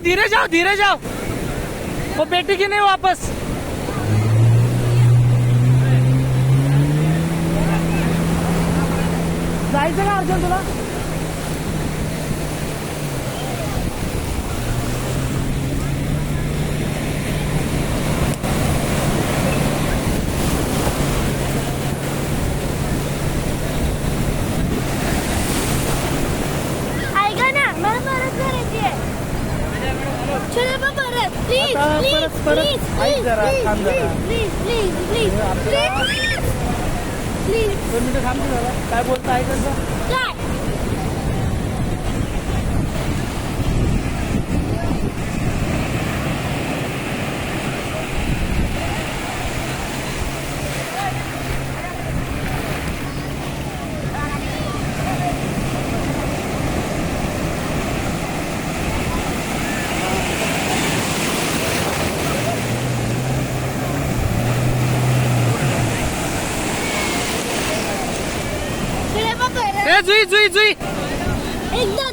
धीरे जाओ वो बेटी की नहीं वापस। जायचं का अर्जुन तुला? ऐका ना मला परत करायची आहे. चला बा परत प्लीज परत ऐक जरा, थांब जरा. प्लीज 2 मिनिटं थांब जरा. काय बोलता ऐकायचं? काय चला बा परत ए जुई एकदा